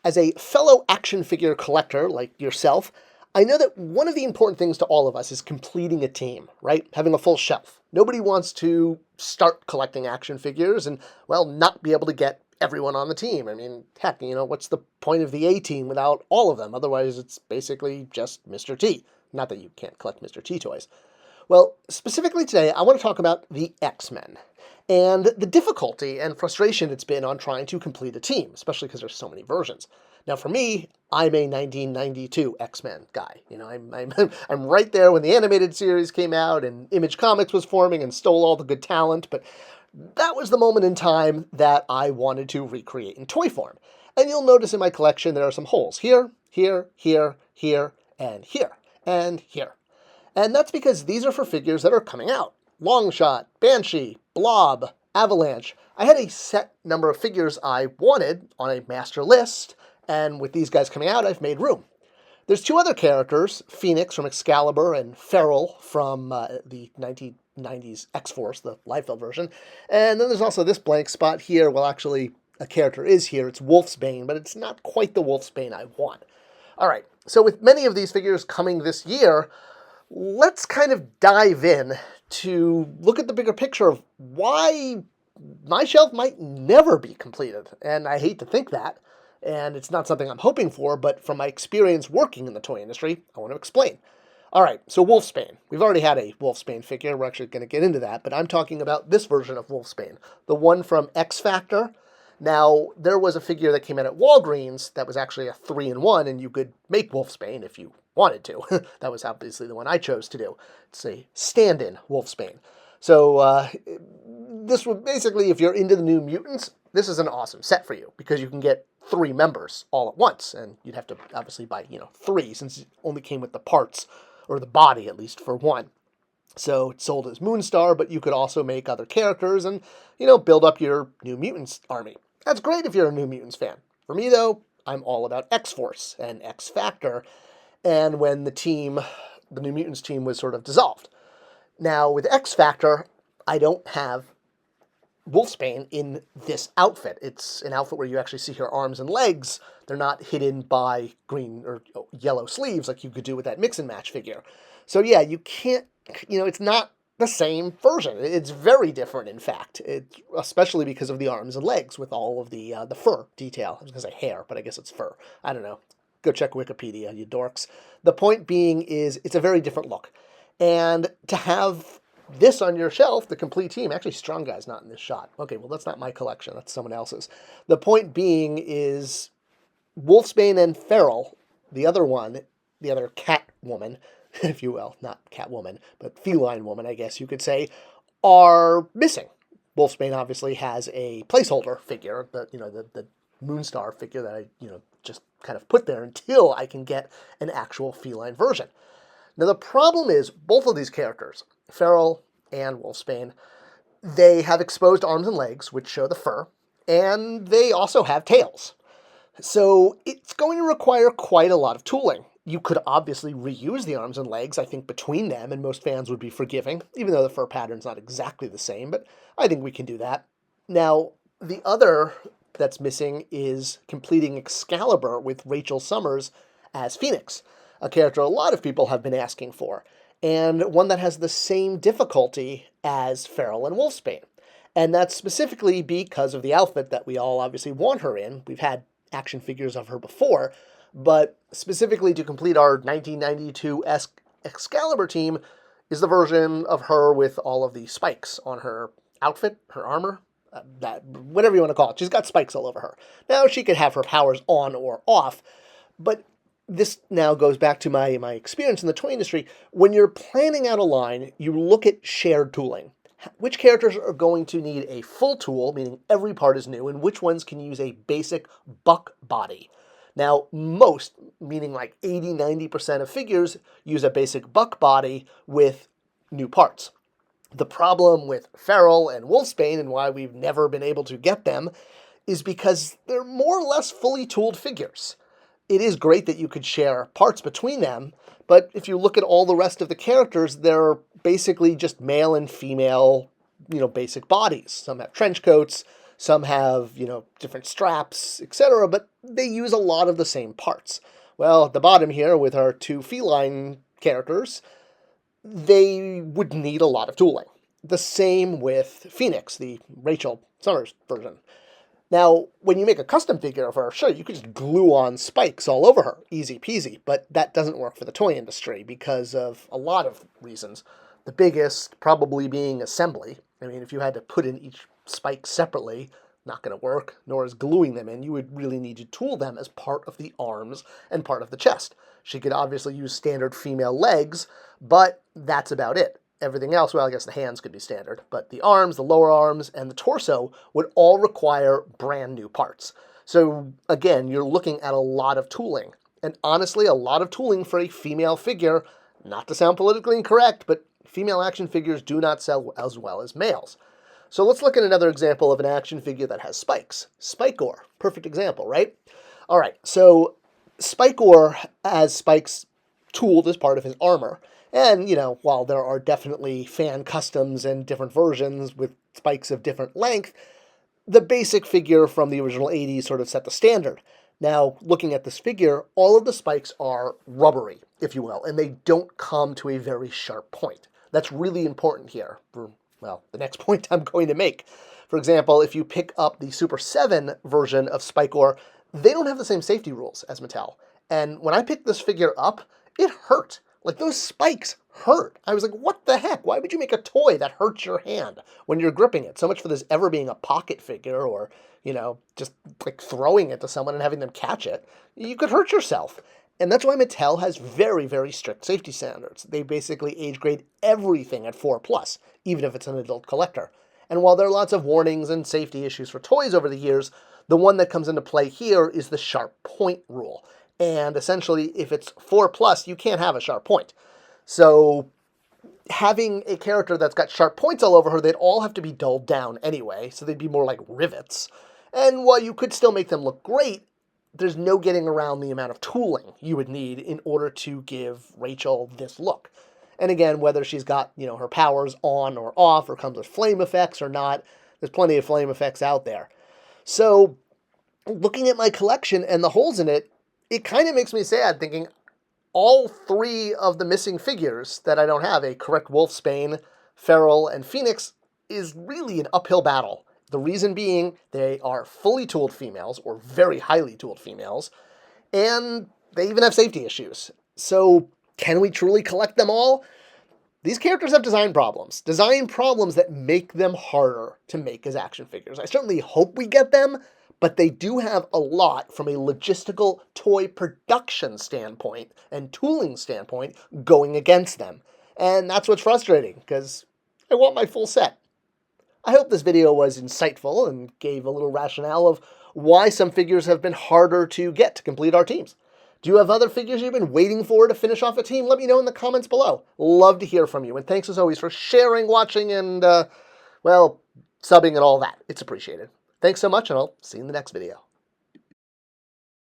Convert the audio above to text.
As a fellow action figure collector like yourself, I know that one of the important things to all of us is completing a team, right? Having a full shelf. Nobody wants to start collecting action figures and, well, not be able to get everyone on the team. I mean, heck, what's the point of the A-team without all of them? Otherwise, it's basically just Mr. T. Not that you can't collect Mr. T toys. Well, specifically today, I want to talk about the X-Men and the difficulty and frustration it's been on trying to complete a team, especially because there's so many versions. Now, for me, I'm a 1992 X-Men guy. I'm right there when the animated series came out and Image Comics was forming and stole all the good talent, but that was the moment in time that I wanted to recreate in toy form. And you'll notice in my collection there are some holes here, here, here, here, and here, and here. And that's because these are for figures that are coming out. Longshot, Banshee, Blob, Avalanche. I had a set number of figures I wanted on a master list, and with these guys coming out, I've made room. There's two other characters, Phoenix from Excalibur and Feral from the 1990's X-Force, the Liefeld version. And then there's also this blank spot here. Well, actually, a character is here. It's Wolfsbane, but it's not quite the Wolfsbane I want. All right, so with many of these figures coming this year, let's kind of dive in to look at the bigger picture of why my shelf might never be completed. And I hate to think that, and it's not something I'm hoping for, but from my experience working in the toy industry, I want to explain. All right, so Wolfsbane. We've already had a Wolfsbane figure. We're actually going to get into that, but I'm talking about this version of Wolfsbane, the one from X Factor. Now, there was a figure that came in at Walgreens that was actually a 3-in-1, and you could make Wolfsbane if you wanted to. That was obviously the one I chose to do. It's a stand-in Wolfsbane. So this would basically, if you're into the New Mutants, this is an awesome set for you because you can get 3 members all at once, and you'd have to obviously buy 3 since it only came with the parts, or the body at least, for 1. So it's sold as Moonstar, but you could also make other characters and, build up your New Mutants army. That's great if you're a New Mutants fan. For me, though, I'm all about X-Force and X Factor, and when the New Mutants team was sort of dissolved. Now, with X Factor, I don't have Wolfsbane in this outfit. It's an outfit where you actually see her arms and legs. They're not hidden by green or yellow sleeves like you could do with that mix and match figure. So yeah, you can't, it's not the same version. It's very different, in fact, especially because of the arms and legs with all of the fur detail. I was going to say hair, but I guess it's fur. I don't know. Go check Wikipedia, you dorks. The point being is it's a very different look. And to have this on your shelf, the complete team, actually Strong Guy's not in this shot. Okay, well, that's not my collection. That's someone else's. The point being is Wolfsbane and Feral, the other cat woman, if you will, not Catwoman, but feline woman, I guess you could say, are missing. Wolfsbane obviously has a placeholder figure, the Moonstar figure that I, just kind of put there until I can get an actual feline version. Now, the problem is both of these characters, Feral and Wolfsbane, they have exposed arms and legs, which show the fur, and they also have tails. So it's going to require quite a lot of tooling. You could obviously reuse the arms and legs, I think, between them, and most fans would be forgiving, even though the fur pattern's not exactly the same, but I think we can do that. Now, the other that's missing is completing Excalibur with Rachel Summers as Phoenix, a character a lot of people have been asking for, and one that has the same difficulty as Feral and Wolfsbane. And that's specifically because of the outfit that we all obviously want her in. We've had action figures of her before, but specifically to complete our 1992 Excalibur team is the version of her with all of the spikes on her outfit, her armor, that whatever you want to call it. She's got spikes all over her. Now, she could have her powers on or off, but this now goes back to my experience in the toy industry. When you're planning out a line, you look at shared tooling. Which characters are going to need a full tool, meaning every part is new, and which ones can use a basic buck body? Now, most, meaning like 80-90% of figures, use a basic buck body with new parts. The problem with Feral and Wolfsbane, and why we've never been able to get them, is because they're more or less fully tooled figures. It is great that you could share parts between them, but if you look at all the rest of the characters, they're basically just male and female, basic bodies. Some have trench coats, Some have, different straps, etc., but they use a lot of the same parts. Well, at the bottom here with our two feline characters, they would need a lot of tooling. The same with Phoenix, the Rachel Summers version. Now, when you make a custom figure of her, sure, you could just glue on spikes all over her, easy peasy, but that doesn't work for the toy industry because of a lot of reasons. The biggest probably being assembly. I mean, if you had to put in each spike separately, not going to work, nor is gluing them in. You would really need to tool them as part of the arms and part of the chest. She could obviously use standard female legs, but that's about it. Everything else, well, I guess the hands could be standard, but the arms, the lower arms, and the torso would all require brand new parts. So again, you're looking at a lot of tooling. And honestly, a lot of tooling for a female figure, not to sound politically incorrect, but female action figures do not sell as well as males. So let's look at another example of an action figure that has spikes. Spector, perfect example, right? All right, so Spector has spikes tooled as part of his armor. And, while there are definitely fan customs and different versions with spikes of different length, the basic figure from the original 80s sort of set the standard. Now, looking at this figure, all of the spikes are rubbery, if you will, and they don't come to a very sharp point. That's really important here for, the next point I'm going to make. For example, if you pick up the Super 7 version of Spector, they don't have the same safety rules as Mattel. And when I picked this figure up, it hurt. Like, those spikes hurt. I was like, what the heck? Why would you make a toy that hurts your hand when you're gripping it? So much for this ever being a pocket figure or, just like throwing it to someone and having them catch it. You could hurt yourself. And that's why Mattel has very, very strict safety standards. They basically age grade everything at 4+, even if it's an adult collector. And while there are lots of warnings and safety issues for toys over the years, the one that comes into play here is the sharp point rule. And essentially, if it's 4+, you can't have a sharp point. So having a character that's got sharp points all over her, they'd all have to be dulled down anyway, so they'd be more like rivets. And while you could still make them look great, there's no getting around the amount of tooling you would need in order to give Rachel this look. And again, whether she's got, her powers on or off, or comes with flame effects or not, there's plenty of flame effects out there. So looking at my collection and the holes in it, it kind of makes me sad thinking all three of the missing figures that I don't have, a correct Wolfsbane, Feral, and Phoenix, is really an uphill battle. The reason being they are fully tooled females, or very highly tooled females, and they even have safety issues. So can we truly collect them all? These characters have design problems that make them harder to make as action figures. I certainly hope we get them, but they do have a lot from a logistical toy production standpoint and tooling standpoint going against them. And that's what's frustrating, because I want my full set. I hope this video was insightful and gave a little rationale of why some figures have been harder to get to complete our teams. Do you have other figures you've been waiting for to finish off a team? Let me know in the comments below. Love to hear from you. And thanks as always for sharing, watching, and, subbing and all that. It's appreciated. Thanks so much, and I'll see you in the next video.